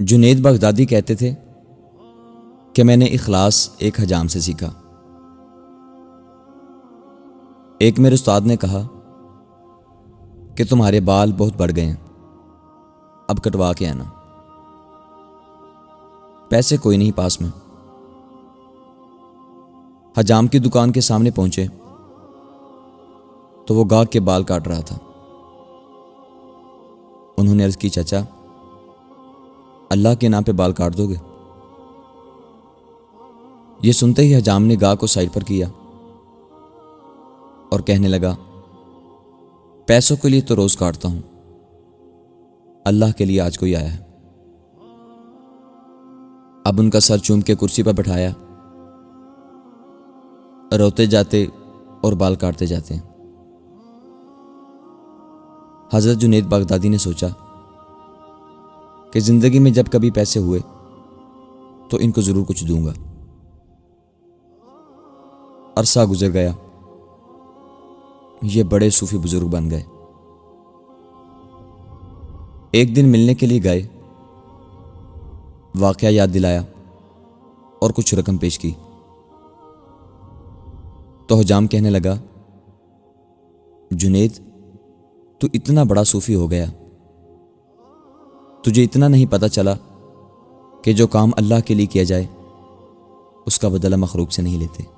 جنید بغدادی کہتے تھے کہ میں نے اخلاص ایک حجام سے سیکھا۔ ایک میرے استاد نے کہا کہ تمہارے بال بہت بڑھ گئے ہیں، اب کٹوا کے آنا۔ پیسے کوئی نہیں پاس میں۔ حجام کی دکان کے سامنے پہنچے تو وہ گاہک کے بال کاٹ رہا تھا۔ انہوں نے عرض کی، چچا اللہ کے نام پہ بال کاٹ دو گے؟ یہ سنتے ہی حجام نے گاہک کو سائڈ پر کیا اور کہنے لگا، پیسوں کے لیے تو روز کاٹتا ہوں، اللہ کے لیے آج کوئی آیا ہے۔ اب ان کا سر چوم کے کرسی پر بٹھایا، روتے جاتے اور بال کاٹتے جاتے ہیں۔ حضرت جنید بغدادی نے سوچا کہ زندگی میں جب کبھی پیسے ہوئے تو ان کو ضرور کچھ دوں گا۔ عرصہ گزر گیا، یہ بڑے صوفی بزرگ بن گئے۔ ایک دن ملنے کے لیے گئے، واقعہ یاد دلایا اور کچھ رقم پیش کی تو حجام کہنے لگا، جنید تو اتنا بڑا صوفی ہو گیا، تجھے اتنا نہیں پتہ چلا کہ جو کام اللہ کے لیے کیا جائے اس کا بدلہ مخلوق سے نہیں لیتے۔